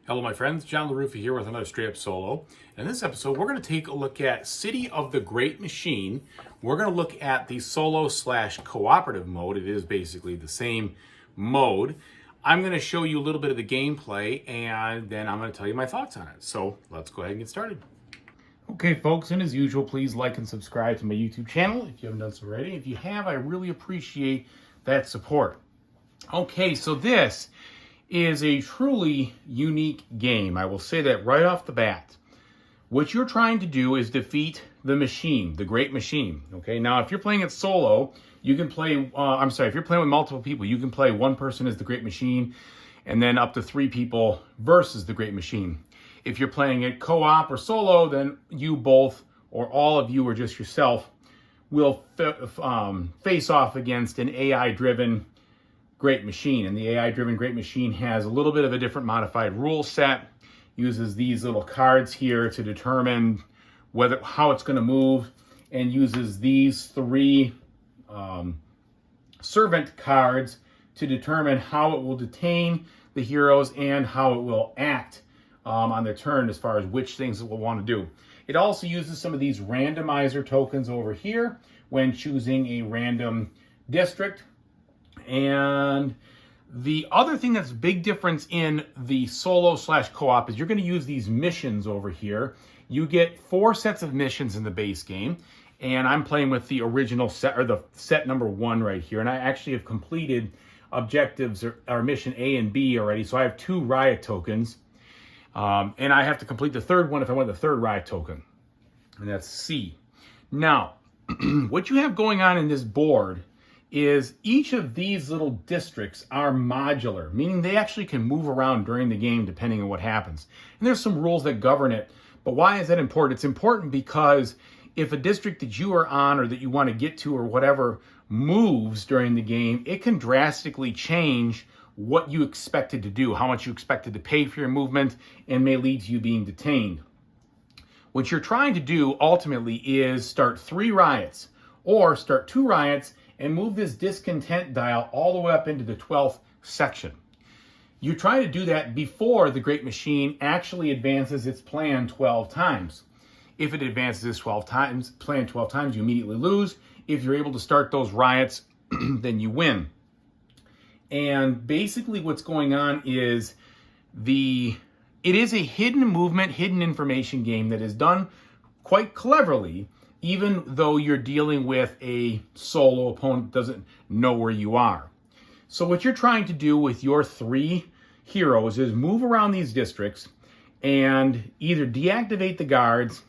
Hello, my friends. John LaRuffa here with another Straight Up Solo. In this episode, we're going to take a look at City of the Great Machine. We're going to look at the solo/cooperative mode. It is basically the same mode. I'm going to show you a little bit of the gameplay, and then I'm going to tell you my thoughts on it. So let's go ahead and get started. Okay, folks, and as usual, please like and subscribe to my YouTube channel if you haven't done so already. If you have, I really appreciate that support. Okay, so this is a truly unique game. I will say that right off the bat. What you're trying to do is defeat the machine, the Great Machine. Okay, now if you're playing it solo, you can play, if you're playing with multiple people, you can play one person as the Great Machine and then up to 3 people versus the Great Machine. If you're playing it co-op or solo, then you both, or all of you or just yourself, will face off against an AI-driven Great Machine. And the AI-driven Great Machine has a little bit of a different modified rule set, uses these little cards here to determine how it's going to move, and uses these 3 servant cards to determine how it will detain the heroes and how it will act on their turn as far as which things it will want to do. It also uses some of these randomizer tokens over here when choosing a random district. And the other thing that's a big difference in the solo/co-op is you're going to use these missions over here. You get 4 sets of missions in the base game, and I'm playing with the original set, or the set number 1 right here. And I actually have completed objectives or mission A and B already, so I have 2 riot tokens. And I have to complete the 3rd one if I want the 3rd riot token, and that's C. Now, what you have going on in this board is each of these little districts are modular, meaning they actually can move around during the game depending on what happens. And there's some rules that govern it. But why is that important? It's important because if a district that you are on or that you want to get to or whatever moves during the game, it can drastically change what you expected to do, how much you expected to pay for your movement, and may lead to you being detained. What you're trying to do ultimately is start 3 riots or start 2 riots and move this discontent dial all the way up into the 12th section. You try to do that before the Great Machine actually advances its plan 12 times. If it advances its 12 times, you immediately lose. If you're able to start those riots, then you win. And basically what's going on is it is a hidden movement, hidden information game that is done quite cleverly, even though you're dealing with a solo opponent that doesn't know where you are. So what you're trying to do with your 3 heroes is move around these districts and either deactivate the guards,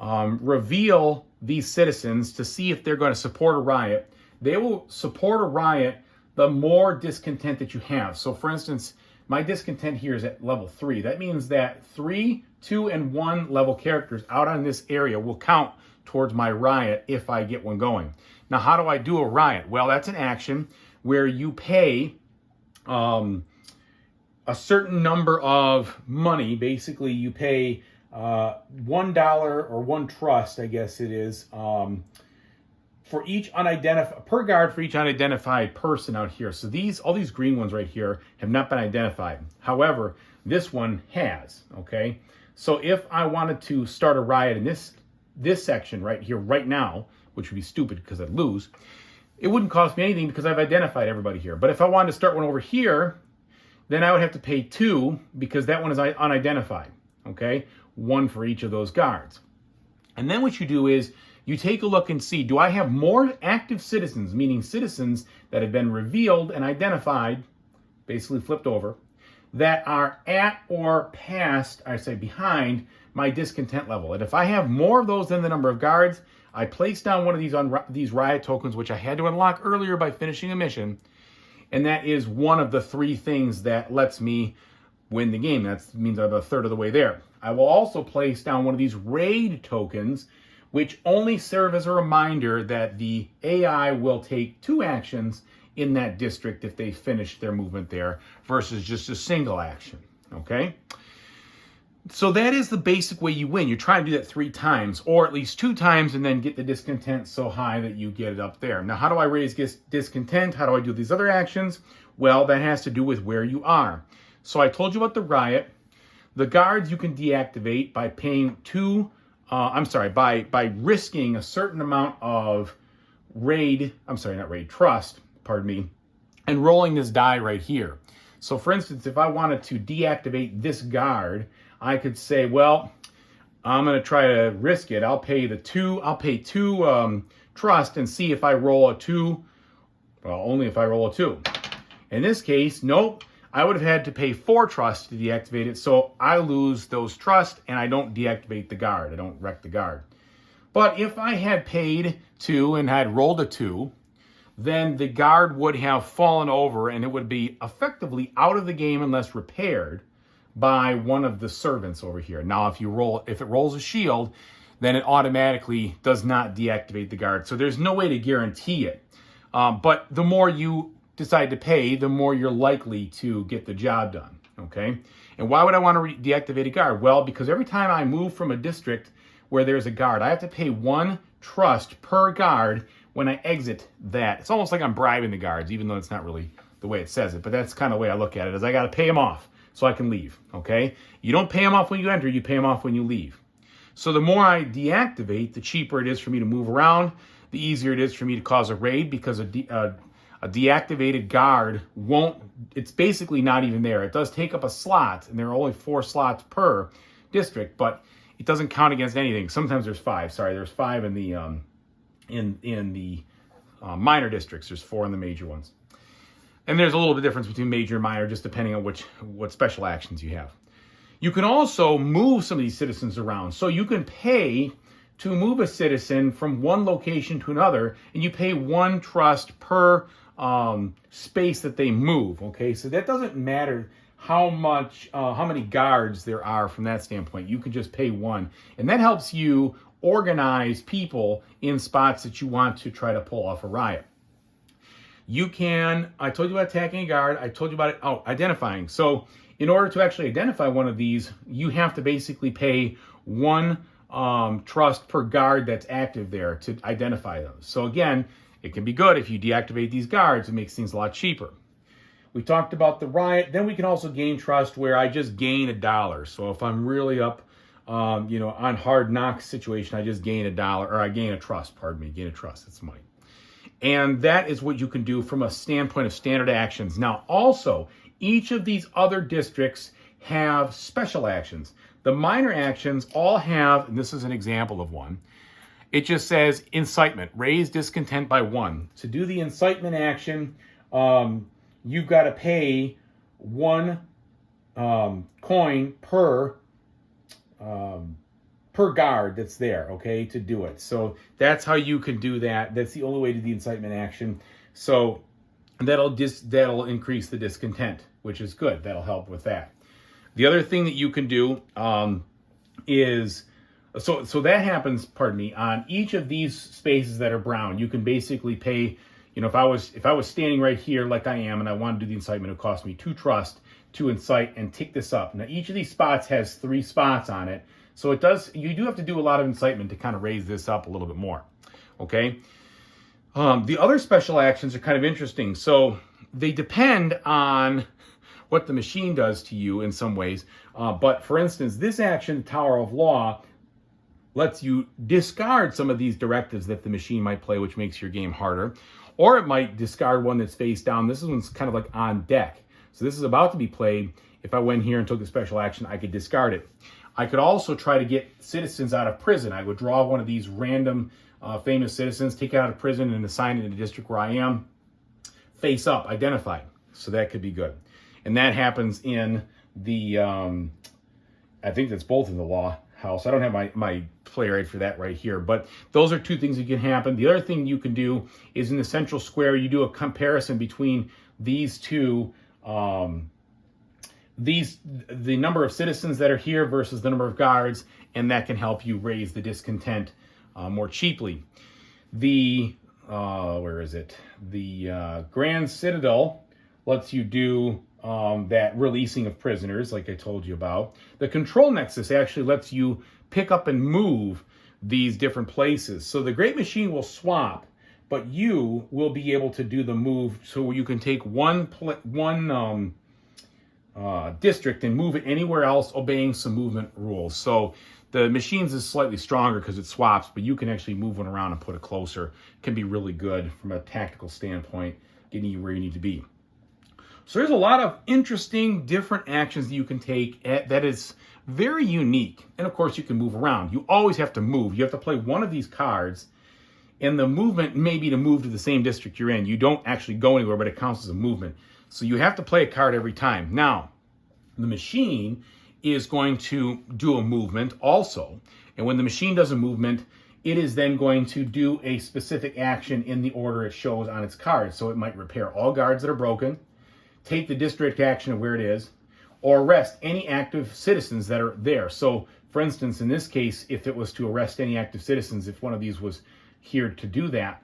reveal these citizens to see if they're going to support a riot. They will support a riot the more discontent that you have. So for instance, my discontent here is at level 3. That means that 3, 2, and 1 level characters out on this area will count towards my riot if I get one going. Now, how do I do a riot? Well, that's an action where you pay a certain number of money. Basically, you pay $1 or 1 trust, I guess it is, for each per guard for each unidentified person out here. So all these green ones right here have not been identified. However, this one has, okay? So if I wanted to start a riot in this section right here, right now, which would be stupid because I'd lose, it wouldn't cost me anything because I've identified everybody here. But if I wanted to start one over here, then I would have to pay 2 because that one is unidentified, okay? 1 for each of those guards. And then what you do is you take a look and see, do I have more active citizens, meaning citizens that have been revealed and identified, basically flipped over, that are at or past, behind my discontent level. And if I have more of those than the number of guards, I place down one of these riot tokens, which I had to unlock earlier by finishing a mission, and that is one of the 3 things that lets me win the game. That means I'm a third of the way there. I will also place down one of these raid tokens, which only serve as a reminder that the AI will take 2 actions in that district if they finish their movement there versus just a single action, okay? So that is the basic way you win. You try to do that 3 times, or at least 2 times, and then get the discontent so high that you get it up there. Now, how do I raise discontent? How do I do these other actions? Well, that has to do with where you are. So I told you about the riot. The guards you can deactivate by paying by risking a certain amount of trust, pardon me, and rolling this die right here. So for instance, if I wanted to deactivate this guard, I could say, well, I'm going to try to risk it. I'll pay two trust and see if I roll a 2. Well, only if I roll a 2. In this case, nope. I would have had to pay 4 trust to deactivate it, so I lose those trust and I don't deactivate the guard. I don't wreck the guard. But if I had paid 2 and had rolled a 2, then the guard would have fallen over and it would be effectively out of the game unless repaired by one of the servants over here. Now, if it rolls a shield, then it automatically does not deactivate the guard. So there's no way to guarantee it. But the more you decide to pay, the more you're likely to get the job done, okay? And why would I want to deactivate a guard? Well, because every time I move from a district where there's a guard, I have to pay 1 trust per guard when I exit that. It's almost like I'm bribing the guards, even though it's not really the way it says it, but that's kind of the way I look at it, is I got to pay them off so I can leave, okay? You don't pay them off when you enter, you pay them off when you leave. So the more I deactivate, the cheaper it is for me to move around, the easier it is for me to cause a raid, because a deactivated guard it's basically not even there. It does take up a slot, and there are only 4 slots per district, but it doesn't count against anything. Sometimes there's 5. Sorry, there's 5 in the minor districts. There's 4 in the major ones. And there's a little bit of difference between major and minor, just depending on what special actions you have. You can also move some of these citizens around. So you can pay to move a citizen from one location to another, and you pay 1 trust per space that they move, okay? So that doesn't matter how many guards there are from that standpoint. You can just pay 1, and that helps you organize people in spots that you want to try to pull off a riot. I told you about attacking a guard, I told you about identifying. So in order to actually identify one of these, you have to basically pay 1 trust per guard that's active there to identify those. So again, it can be good if you deactivate these guards. It makes things a lot cheaper. We talked about the riot. Then we can also gain trust where I just gain $1. So if I'm really up, on hard knocks situation, I just gain $1, or I gain a trust, gain a trust, that's money. And that is what you can do from a standpoint of standard actions. Now, also, each of these other districts have special actions. The minor actions all have, and this is an example of one, it just says incitement, raise discontent by 1. To do the incitement action, you've got to pay 1 coin per guard that's there, okay, to do it. So that's how you can do that. That's the only way to do the incitement action. So that'll increase the discontent, which is good. That'll help with that. The other thing that you can do is, so that happens, on each of these spaces that are brown. You can basically pay, if I was standing right here like I am and I want to do the incitement, it would cost me 2 trust to incite and tick this up. Now each of these spots has 3 spots on it. So you do have to do a lot of incitement to kind of raise this up a little bit more, okay? The other special actions are kind of interesting. So they depend on what the machine does to you in some ways. But for instance, this action, Tower of Law, lets you discard some of these directives that the machine might play, which makes your game harder. Or it might discard one that's face down. This one's kind of like on deck. So this is about to be played. If I went here and took the special action, I could discard it. I could also try to get citizens out of prison. I would draw one of these random famous citizens, take it out of prison, and assign it in the district where I am. Face up, identify. So that could be good. And that happens in the, I think that's both in the law house. I don't have my playwright for that right here, but those are 2 things that can happen. The other thing you can do is in the central square, you do a comparison between these 2, the number of citizens that are here versus the number of guards, and that can help you raise the discontent more cheaply. The Grand Citadel lets you do that releasing of prisoners, like I told you about. The Control Nexus actually lets you pick up and move these different places. So the Great Machine will swap, but you will be able to do the move, so you can take one district and move it anywhere else, obeying some movement rules. So the machines is slightly stronger because it swaps, but you can actually move one around and put it closer. It can be really good from a tactical standpoint, getting you where you need to be. So there's a lot of interesting different actions that you can take that is very unique. And of course you can move around. You always have to move. You have to play one of these cards, and the movement may be to move to the same district you're in. You don't actually go anywhere, but it counts as a movement. So you have to play a card every time. Now, the machine is going to do a movement also. And when the machine does a movement, it is then going to do a specific action in the order it shows on its card. So it might repair all guards that are broken, take the district action of where it is, or arrest any active citizens that are there. So, for instance, in this case, if it was to arrest any active citizens, if one of these was here to do that,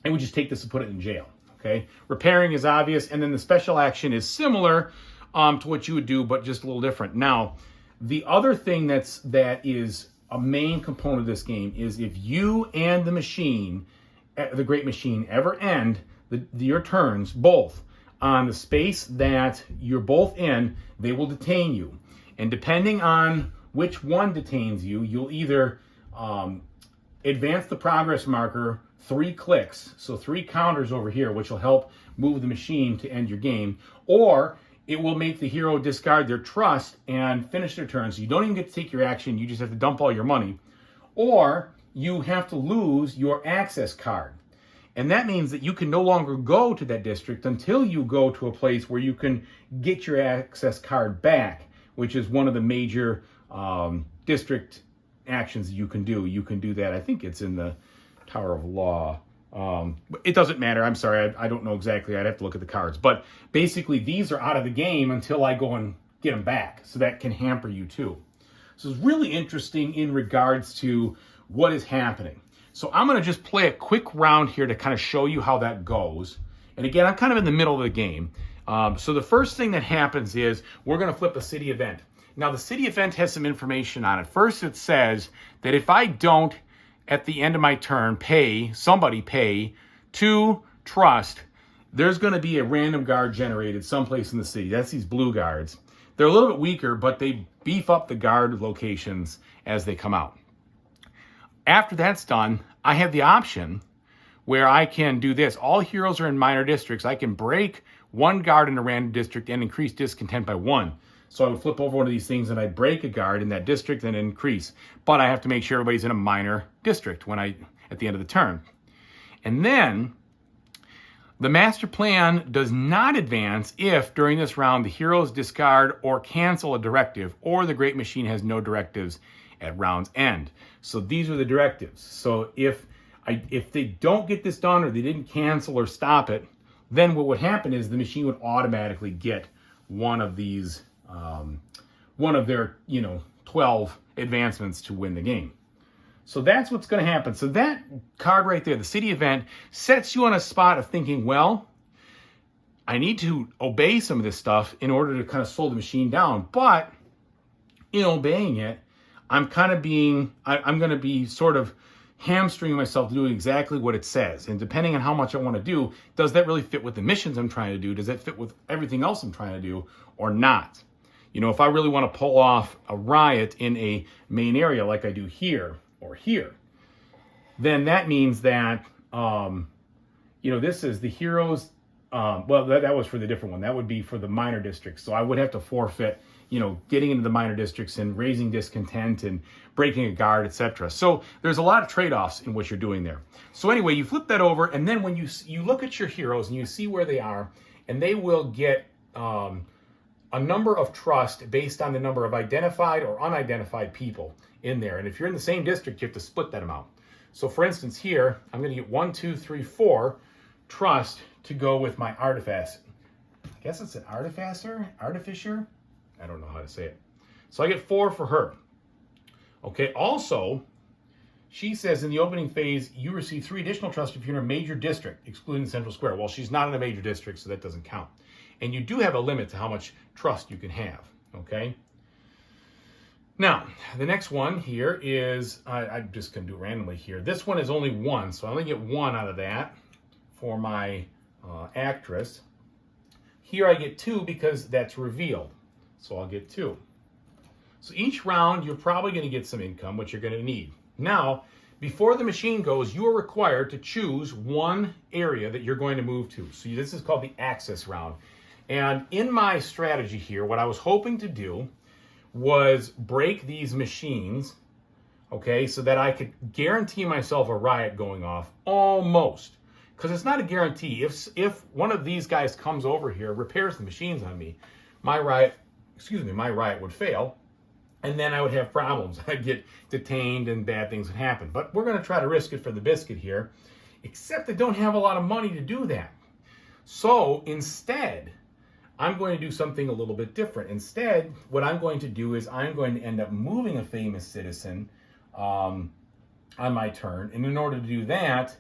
it would just take this and put it in jail. Okay, repairing is obvious, and then the special action is similar to what you would do, but just a little different. Now, the other thing that is a main component of this game is if you and the machine, the great machine, ever end your turns both on the space that you're both in, they will detain you. And depending on which one detains you, you'll either advance the progress marker 3 clicks, so 3 counters over here, which will help move the machine to end your game, or it will make the hero discard their trust and finish their turn. So you don't even get to take your action, you just have to dump all your money. Or you have to lose your access card. And that means that you can no longer go to that district until you go to a place where you can get your access card back, which is one of the major district actions you can do. You can do that. I think it's in the Tower of Law. It doesn't matter. I'm sorry. I don't know exactly. I'd have to look at the cards. But basically, these are out of the game until I go and get them back. So that can hamper you too. So it's really interesting in regards to what is happening. So I'm going to just play a quick round here to kind of show you how that goes. And again, I'm kind of in the middle of the game. So the first thing that happens is we're going to flip a city event. Now, the city event has some information on it. First, it says that if I don't, at the end of my turn, pay 2 trust, there's going to be a random guard generated someplace in the city. That's these blue guards. They're a little bit weaker, but they beef up the guard locations as they come out. After that's done, I have the option where I can do this. All heroes are in minor districts. I can break 1 guard in a random district and increase discontent by 1. So I would flip over one of these things and I'd break a guard in that district and increase. But I have to make sure everybody's in a minor district at the end of the turn. And then the master plan does not advance if during this round the heroes discard or cancel a directive, or the great machine has no directives at round's end. So these are the directives. So if they don't get this done, or they didn't cancel or stop it, then what would happen is the machine would automatically get one of these, one of their 12 advancements to win the game. So that's what's going to happen. So that card right there, the city event, sets you on a spot of thinking, well, I need to obey some of this stuff in order to kind of slow the machine down. But in obeying it, I'm going to be sort of hamstringing myself to do exactly what it says. And depending on how much I want to do, does that really fit with the missions I'm trying to do? Does that fit with everything else I'm trying to do or not? If I really want to pull off a riot in a main area like I do here or here, then that means that, this is the heroes. Well, that was for the different one. That would be for the minor districts. So I would have to forfeit, getting into the minor districts and raising discontent and breaking a guard, etc. So there's a lot of trade-offs in what you're doing there. So anyway, you flip that over, and then when you look at your heroes and you see where they are, and they will get a number of trust based on the number of identified or unidentified people in there. And if you're in the same district, you have to split that amount. So for instance, here, I'm going to get 1, 2, 3, 4 trust to go with my artificer. I guess it's an artificer? I don't know how to say it. So I get 4 for her. Okay, also, she says in the opening phase, you receive 3 additional trust if you're in a major district, excluding the central square. Well, she's not in a major district, so that doesn't count. And you do have a limit to how much trust you can have, okay? Now, the next one here is, I'm just going to do it randomly here. This one is only 1, so I only get 1 out of that for my actress. Here I get 2 because that's revealed, So I'll get 2. So each round, you're probably going to get some income, which you're going to need. Now, before the machine goes, you are required to choose one area that you're going to move to. So this is called the access round. And in my strategy here, what I was hoping to do was break these machines, okay, so that I could guarantee myself a riot going off, almost. Because it's not a guarantee. If one of these guys comes over here, repairs the machines on me, my riot would fail. And then I would have problems. I'd get detained and bad things would happen. But we're going to try to risk it for the biscuit here, except I don't have a lot of money to do that. So instead, I'm going to do something a little bit different. Instead, what I'm going to do is I'm going to end up moving a famous citizen on my turn. And in order to do that,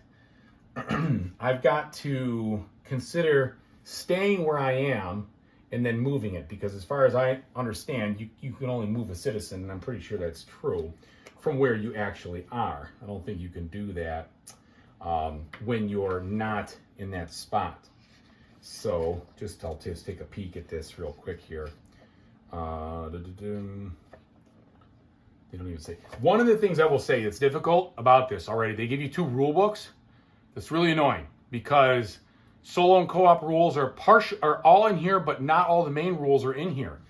I've got to consider staying where I am and then moving it, because as far as I understand, you can only move a citizen, and I'm pretty sure that's true, from where you actually are. I don't think you can do that when you're not in that spot. So I'll just take a peek at this real quick here. They don't even say. One of the things I will say that's difficult about this already, they give you 2 rule books. That's really annoying, because solo and co-op rules are all in here, but not all the main rules are in here.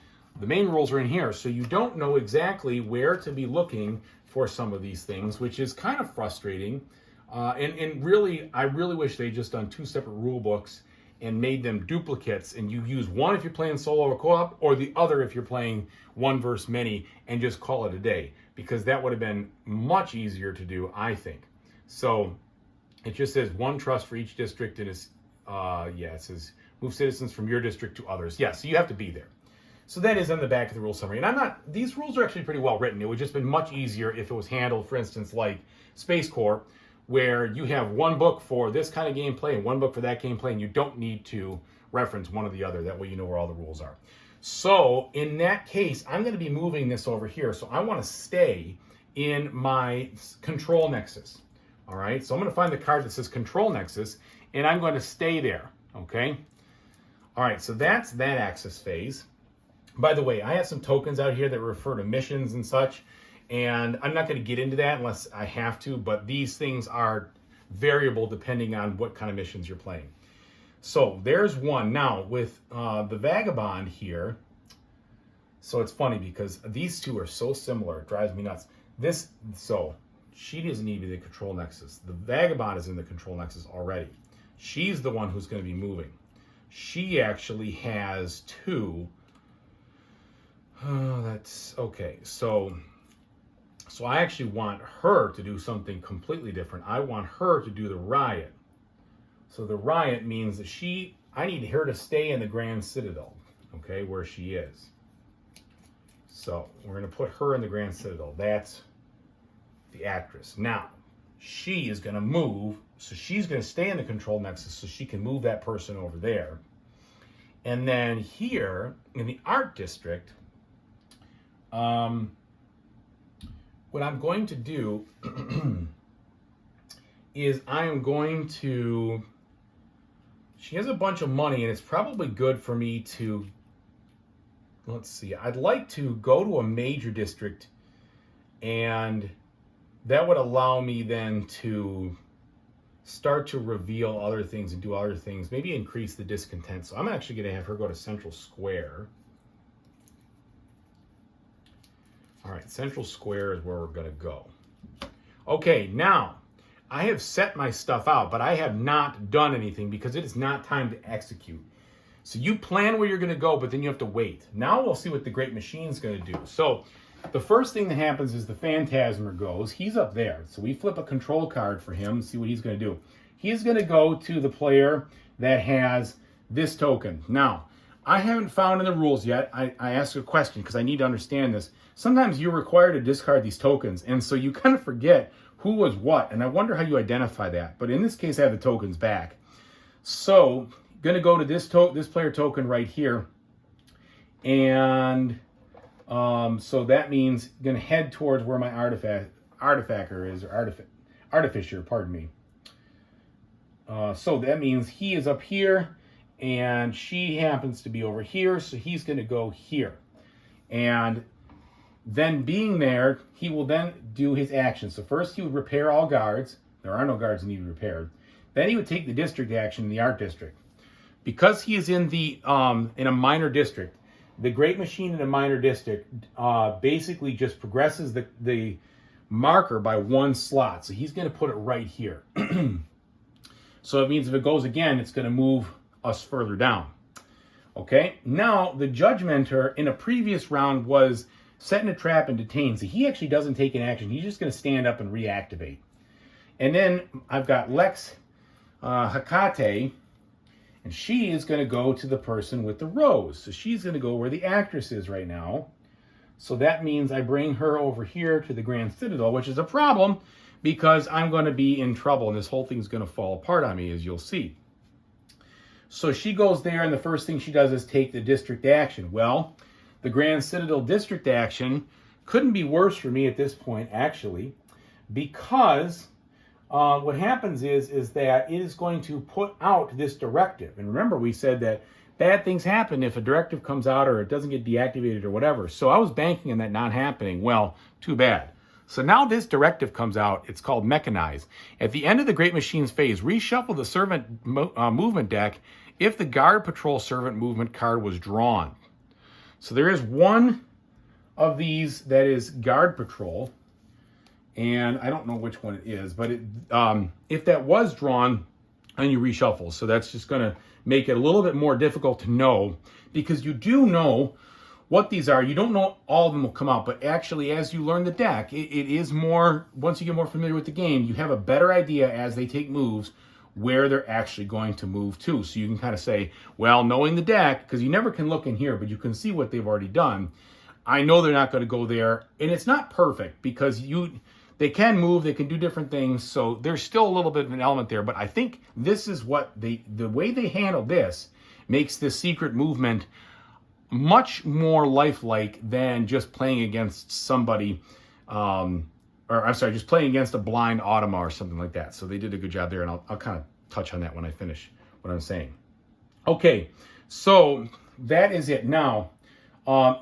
The main rules are in here, so you don't know exactly where to be looking for some of these things, which is kind of frustrating. And really, I really wish they just done 2 separate rule books and made them duplicates, and you use one if you're playing solo or co-op, or the other if you're playing one versus many, and just call it a day, because that would have been much easier to do, I think. So it just says 1 trust for each district, and it says move citizens from your district to others. Yeah, so you have to be there. So that is on the back of the rule summary. And these rules are actually pretty well written. It would just been much easier if it was handled, for instance, like Space Corps, where you have 1 book for this kind of gameplay and 1 book for that gameplay, and you don't need to reference one or the other. That way you know where all the rules are. So in that case, I'm going to be moving this over here. So I want to stay in my control nexus. All right, so I'm going to find the card that says control nexus, and I'm going to stay there, okay? All right, so that's that access phase. By the way, I have some tokens out here that refer to missions and such, and I'm not going to get into that unless I have to, but these things are variable depending on what kind of missions you're playing. So there's one. Now, with the Vagabond here, so it's funny because these 2 are so similar, it drives me nuts. She doesn't need to be the control nexus. The Vagabond is in the control nexus already. She's the one who's going to be moving. She actually has 2. Oh, that's okay. So I actually want her to do something completely different. I want her to do the riot. So the riot means that I need her to stay in the Grand Citadel, okay, where she is. So we're going to put her in the Grand Citadel. That's the actress. Now, she is going to move, so she's going to stay in the control nexus so she can move that person over there. And then here in the art district, what I'm going to do is she has a bunch of money, and it's probably good for me to, let's see, I'd like to go to a major district, and that would allow me then to start to reveal other things and do other things, maybe increase the discontent. So I'm actually going to have her go to Central Square. All right, Central Square is where we're going to go. Okay, now, I have set my stuff out, but I have not done anything because it is not time to execute. So you plan where you're going to go, but then you have to wait. Now we'll see what the Great Machine's going to do. So the first thing that happens is the Phantasmer goes. He's up there. So we flip a control card for him and see what he's going to do. He's going to go to the player that has this token. Now, I haven't found in the rules yet. I asked a question because I need to understand this. Sometimes you're required to discard these tokens, and so you kind of forget who was what, and I wonder how you identify that. But in this case, I have the tokens back. So, going to go to this player token right here, and so that means going to head towards where my artificer is, or artificer, pardon me. So that means he is up here, and she happens to be over here, so he's going to go here. And then being there, he will then do his action. So first he would repair all guards. There are no guards that need repaired. Then he would take the district action in the art district. Because he is in a minor district, the great machine in a minor district basically just progresses the marker by one slot. So he's going to put it right here. So it means if it goes again, it's going to move us further down. Okay, now the judgmenter in a previous round was set in a trap and detained. So he actually doesn't take an action. He's just going to stand up and reactivate. And then I've got Lex Hakate, and she is going to go to the person with the rose. So she's going to go where the actress is right now. So that means I bring her over here to the Grand Citadel, which is a problem because I'm going to be in trouble and this whole thing's going to fall apart on me, as you'll see. So she goes there, and the first thing she does is take the district action. Well, the Grand Citadel district action couldn't be worse for me at this point, actually, because what happens is that it is going to put out this directive. And remember, we said that bad things happen if a directive comes out or it doesn't get deactivated or whatever. So I was banking on that not happening. Well, too bad. So now this directive comes out. It's called Mechanize. At the end of the Great Machines phase, reshuffle the servant movement deck if the Guard Patrol servant movement card was drawn. So there is one of these that is Guard Patrol. And I don't know which one it is, but if that was drawn, then you reshuffle. So that's just going to make it a little bit more difficult to know, because you do know what these are. You don't know all of them will come out, but actually as you learn the deck, it is more, once you get more familiar with the game, you have a better idea as they take moves where they're actually going to move to. So you can kind of say, well, knowing the deck, because you never can look in here, but you can see what they've already done. I know they're not going to go there, and it's not perfect because they can move, they can do different things, so there's still a little bit of an element there, but I think this is what the way they handle this makes this secret movement much more lifelike than just playing against somebody, just playing against a blind Automa or something like that. So they did a good job there, and I'll kind of touch on that when I finish what I'm saying. Okay, so that is it. Now,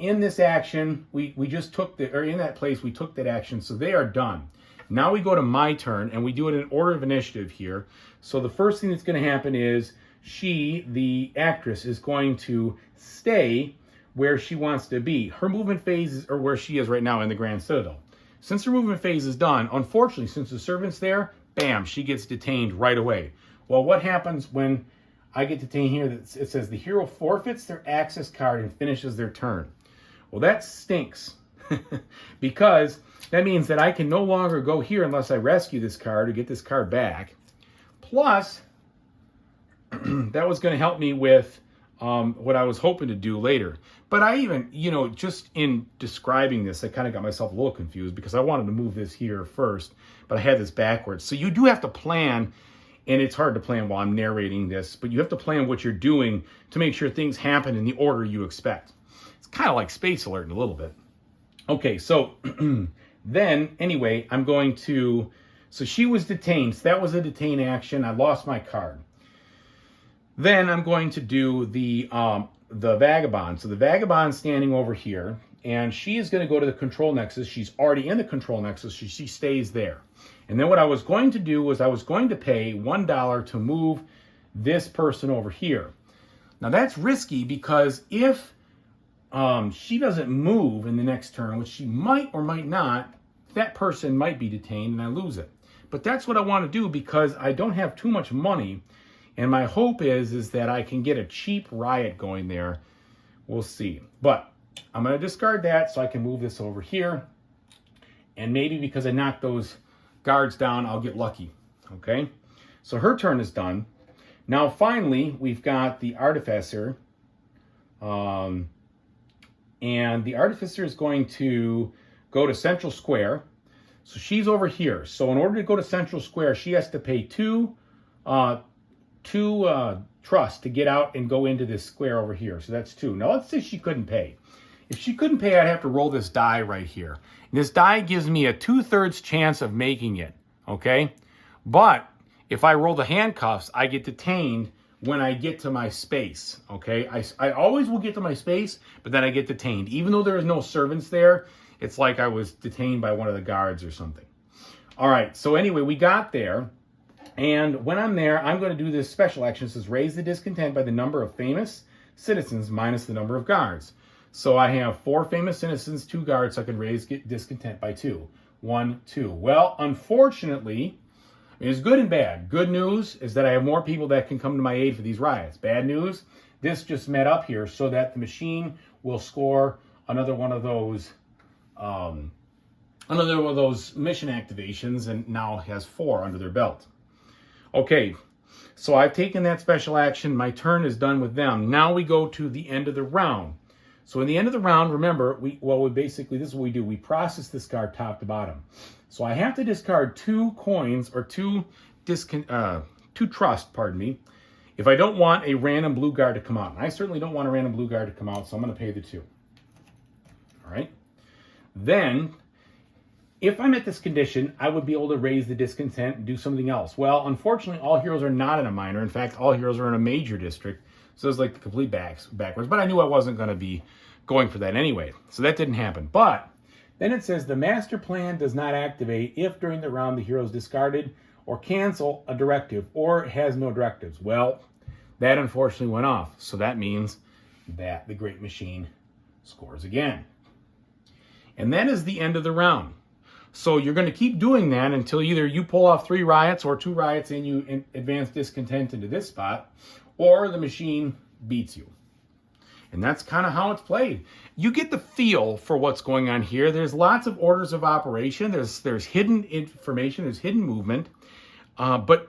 in this action, we just took in that place, we took that action, so they are done. Now we go to my turn, and we do it in order of initiative here. So the first thing that's going to happen is she, the actress, is going to stay where she wants to be. Her movement phase or where she is right now in the Grand Citadel. Since her movement phase is done, unfortunately, since the servant's there, bam, she gets detained right away. Well, what happens when I get detained here? It says the hero forfeits their access card and finishes their turn. Well, that stinks because that means that I can no longer go here unless I rescue this card or get this card back. Plus, that was going to help me with what I was hoping to do later. But I even, just in describing this, I kind of got myself a little confused because I wanted to move this here first, but I had this backwards. So you do have to plan. And it's hard to plan while I'm narrating this, but you have to plan what you're doing to make sure things happen in the order you expect. It's kind of like Space Alert in a little bit. Okay, so then, anyway, so she was detained. So that was a detain action. I lost my card. Then I'm going to do the Vagabond. So the Vagabond's standing over here, and she is going to go to the Control Nexus. She's already in the Control Nexus, so she stays there. And then what I was going to do was I was going to pay $1 to move this person over here. Now that's risky because if she doesn't move in the next turn, which she might or might not, that person might be detained and I lose it. But that's what I want to do because I don't have too much money. And my hope is that I can get a cheap riot going there. We'll see. But I'm going to discard that so I can move this over here. And maybe because I knocked those guards down, I'll get lucky. Okay, so her turn is done. Now finally we've got the Artificer, and the Artificer is going to go to Central Square. So she's over here. So in order to go to Central Square, she has to pay two trust to get out and go into this square over here. So that's 2. Now let's say she couldn't pay. If she couldn't pay, I'd have to roll this die right here. This die gives me a 2/3 chance of making it, okay? But if I roll the handcuffs, I get detained when I get to my space, okay? I always will get to my space, but then I get detained. Even though there is no servants there, it's like I was detained by one of the guards or something. All right, so anyway, we got there. And when I'm there, I'm going to do this special action. It says raise the discontent by the number of famous citizens minus the number of guards. So I have 4 famous citizens, 2 guards, so I can raise discontent by 2. 1, 2. Well, unfortunately, it's good and bad. Good news is that I have more people that can come to my aid for these riots. Bad news, this just met up here so that the machine will score another one of those mission activations, and now has 4 under their belt. Okay, so I've taken that special action. My turn is done with them. Now we go to the end of the round. So in the end of the round, remember, this is what we do. We process this card top to bottom. So I have to discard 2 coins or 2 trust, if I don't want a random blue guard to come out. And I certainly don't want a random blue guard to come out, so I'm going to pay the 2. All right. Then, if I'm at this condition, I would be able to raise the discontent and do something else. Well, unfortunately, all heroes are not in a minor. In fact, all heroes are in a major district. So it's like the complete backwards. But I knew I wasn't going to be going for that anyway. So that didn't happen. But then it says the master plan does not activate if during the round the hero is discarded or cancel a directive or has no directives. Well, that unfortunately went off. So that means that the Great Machine scores again. And that is the end of the round. So you're going to keep doing that until either you pull off 3 riots or 2 riots and you advance discontent into this spot, or the machine beats you. And that's kind of how it's played. You get the feel for what's going on here. There's lots of orders of operation. There's hidden information. There's hidden movement. But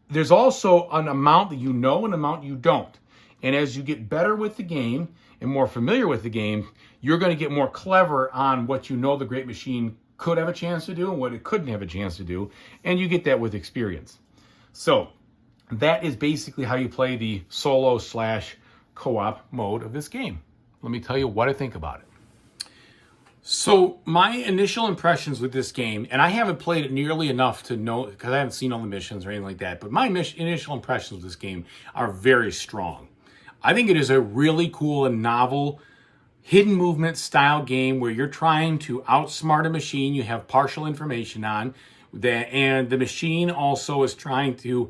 there's also an amount that you know and an amount you don't. And as you get better with the game and more familiar with the game, you're going to get more clever on what you know the Great Machine could have a chance to do and what it couldn't have a chance to do. And you get that with experience. So that is basically how you play the solo / co-op mode of this game. Let me tell you what I think about it. So my initial impressions with this game, and I haven't played it nearly enough to know, because I haven't seen all the missions or anything like that, but my initial impressions of this game are very strong. I think it is a really cool and novel hidden movement style game where you're trying to outsmart a machine you have partial information on, and the machine also is trying to,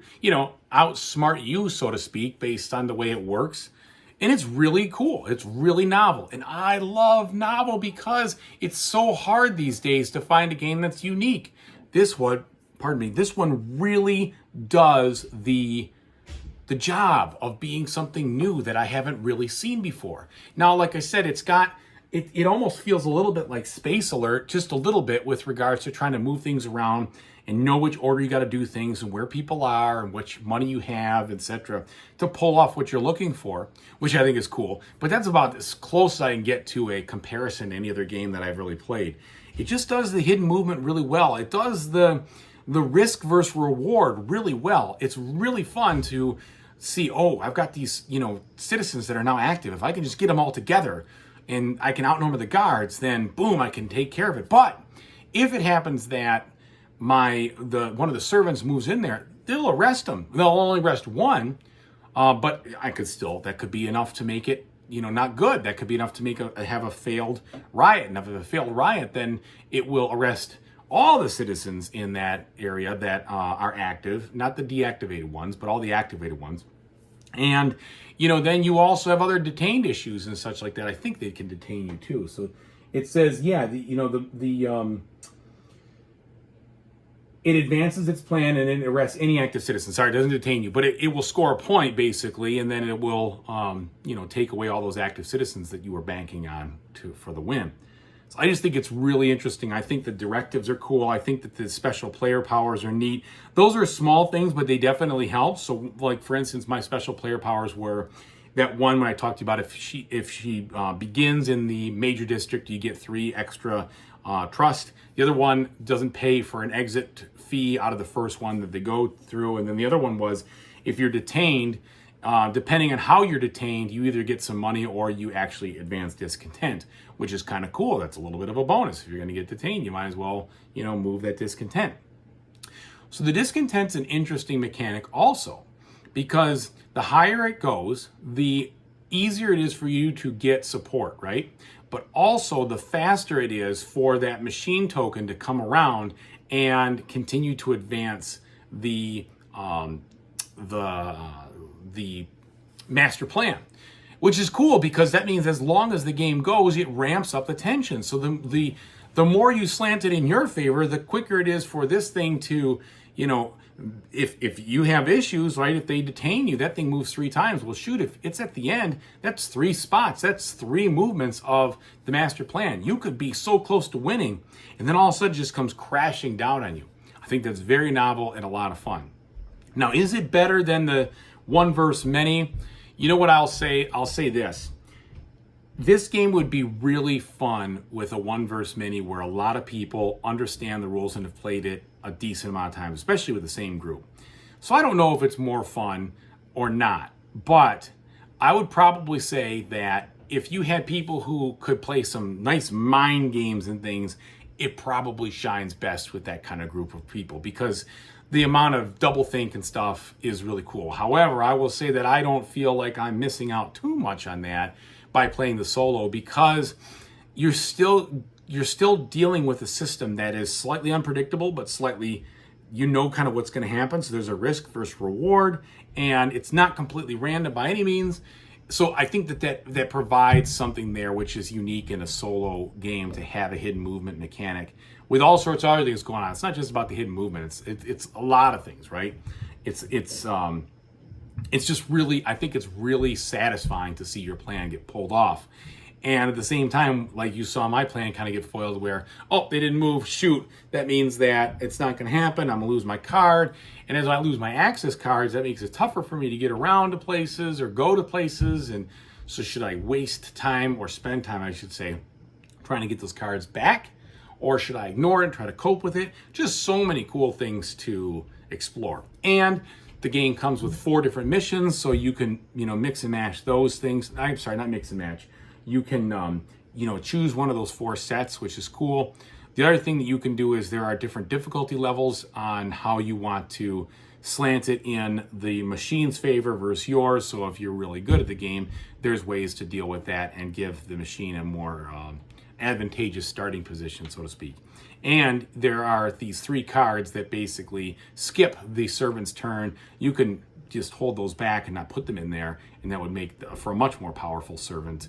outsmart you, so to speak, based on the way it works. And it's really cool. It's really novel. And I love novel because it's so hard these days to find a game that's unique. This one really does the job of being something new that I haven't really seen before. Now, like I said, it almost feels a little bit like Space Alert, just a little bit with regards to trying to move things around and know which order you got to do things and where people are and which money you have, etc., to pull off what you're looking for, which I think is cool. But that's about as close as I can get to a comparison to any other game that I've really played. It just does the hidden movement really well. It does the risk versus reward really well. It's really fun to see, I've got these, citizens that are now active. If I can just get them all together and I can outnumber the guards, then boom, I can take care of it. But if it happens that one of the servants moves in there, they'll arrest him. They'll only arrest one, but that could be enough to make it, not good. That could be enough to have a failed riot. And if it's a failed riot, then it will arrest all the citizens in that area that are active, not the deactivated ones, but all the activated ones. And, then you also have other detained issues and such like that. I think they can detain you too. So it says, it advances its plan and then arrests any active citizen. Sorry, it doesn't detain you, but it will score a point basically, and then it will, take away all those active citizens that you were banking on for the win. So I just think it's really interesting. I think the directives are cool. I think that the special player powers are neat. Those are small things, but they definitely help. So, like for instance, my special player powers were that one when I talked about if she begins in the major district, you get 3 extra trust. The other one doesn't pay for an exit fee out of the first one that they go through. And then the other one was if you're detained, depending on how you're detained, you either get some money or you actually advance discontent, which is kind of cool. That's a little bit of a bonus. If you're going to get detained, you might as well, move that discontent. So the discontent's an interesting mechanic also, because the higher it goes, the easier it is for you to get support, right? But also the faster it is for that machine token to come around and continue to advance the master plan, which is cool because that means as long as the game goes, it ramps up the tension. So the more you slant it in your favor, the quicker it is for this thing to, if you have issues, right? If they detain you, that thing moves 3 times. Well, shoot, if it's at the end, that's 3 spots. That's 3 movements of the master plan. You could be so close to winning, and then all of a sudden it just comes crashing down on you. I think that's very novel and a lot of fun. Now, is it better than the one versus many? You know what I'll say? I'll say this. This game would be really fun with a one versus many where a lot of people understand the rules and have played it a decent amount of time, especially with the same group. So I don't know if it's more fun or not, but I would probably say that if you had people who could play some nice mind games and things, it probably shines best with that kind of group of people because the amount of double think and stuff is really cool. However, I will say that I don't feel like I'm missing out too much on that by playing the solo because you're still dealing with a system that is slightly unpredictable, but slightly, kind of what's going to happen. So there's a risk versus reward, and it's not completely random by any means. So I think that provides something there which is unique in a solo game to have a hidden movement mechanic with all sorts of other things going on. It's not just about the hidden movement. It's a lot of things, right? It's just really, I think it's really satisfying to see your plan get pulled off. And at the same time, like you saw my plan kind of get foiled where, oh, they didn't move, shoot. That means that it's not going to happen. I'm going to lose my card. And as I lose my access cards, that makes it tougher for me to get around to places or go to places. And so should I waste time or spend time, I should say, trying to get those cards back? Or should I ignore it and try to cope with it? Just so many cool things to explore. And the game comes with 4 different missions, so you can, mix and match those things. I'm sorry, not mix and match. You can, choose one of those 4 sets, which is cool. The other thing that you can do is there are different difficulty levels on how you want to slant it in the machine's favor versus yours. So if you're really good at the game, there's ways to deal with that and give the machine a more advantageous starting position, so to speak. And there are these 3 cards that basically skip the servant's turn. You can just hold those back and not put them in there, and that would make for a much more powerful servant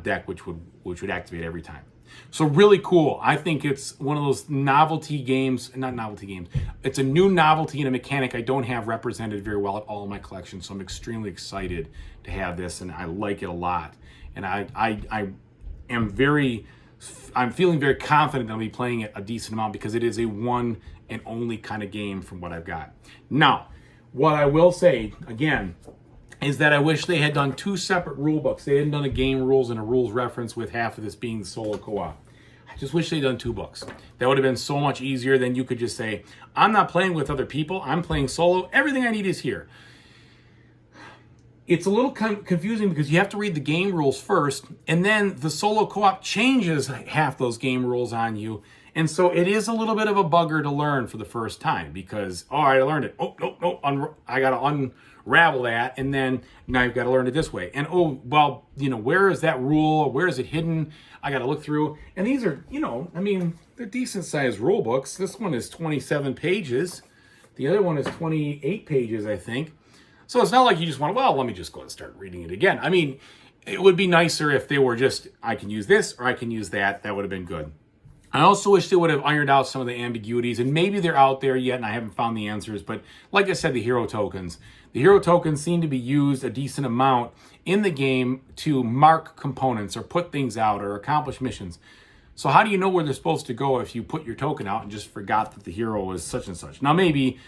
deck, which would activate every time. So really cool. I think it's one of those novelty games, not novelty games. It's a new novelty and a mechanic I don't have represented very well at all in my collection. So I'm extremely excited to have this, and I like it a lot. And I'm feeling very confident that I'll be playing it a decent amount because it is a one and only kind of game from what I've got. Now, what I will say, again, is that I wish they had done 2 separate rule books. They hadn't done a game rules and a rules reference with half of this being the solo co-op. I just wish they'd done 2 books. That would have been so much easier than you could just say, I'm not playing with other people. I'm playing solo. Everything I need is here. It's a little confusing because you have to read the game rules first, and then the solo co-op changes half those game rules on you. And so it is a little bit of a bugger to learn for the first time because, all right, I learned it. Oh, no, I got to unravel that, and then now I've got to learn it this way. And, where is that rule? Where is it hidden? I got to look through. And these are, they're decent-sized rule books. This one is 27 pages. The other one is 28 pages, I think. So it's not like you just want, let me just go and start reading it again. I mean, it would be nicer if they were just, I can use this or I can use that. That would have been good. I also wish they would have ironed out some of the ambiguities, and maybe they're out there yet and I haven't found the answers. But like I said, the hero tokens seem to be used a decent amount in the game to mark components or put things out or accomplish missions. So how do you know where they're supposed to go if you put your token out and just forgot that the hero was such and such? Now maybe,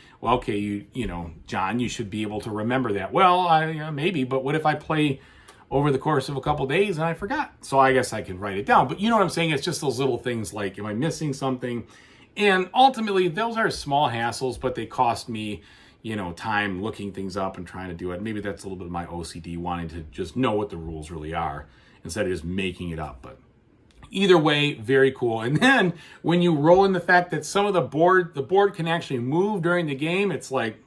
John, you should be able to remember that. Well, maybe, but what if I play over the course of a couple days and I forgot? So I guess I can write it down. But you know what I'm saying? It's just those little things like, am I missing something? And ultimately, those are small hassles, but they cost me, time looking things up and trying to do it. Maybe that's a little bit of my OCD, wanting to just know what the rules really are instead of just making it up. But either way, very cool. And then when you roll in the fact that some of the board can actually move during the game, it's like,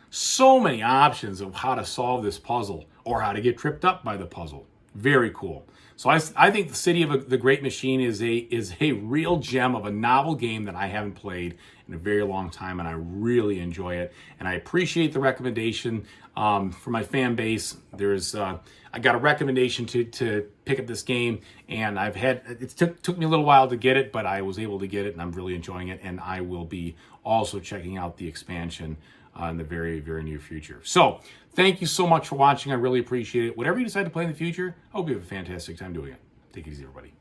So many options of how to solve this puzzle or how to get tripped up by the puzzle. Very cool. So I think the City of the Great Machine is a real gem of a novel game that I haven't played in a very long time, and I really enjoy it. And I appreciate the recommendation for my fan base. I got a recommendation to pick up this game, and it took me a little while to get it, but I was able to get it, and I'm really enjoying it. And I will be also checking out the expansion in the very, very near future. So thank you so much for watching. I really appreciate it. Whatever you decide to play in the future, I hope you have a fantastic time doing it. Take it easy, everybody.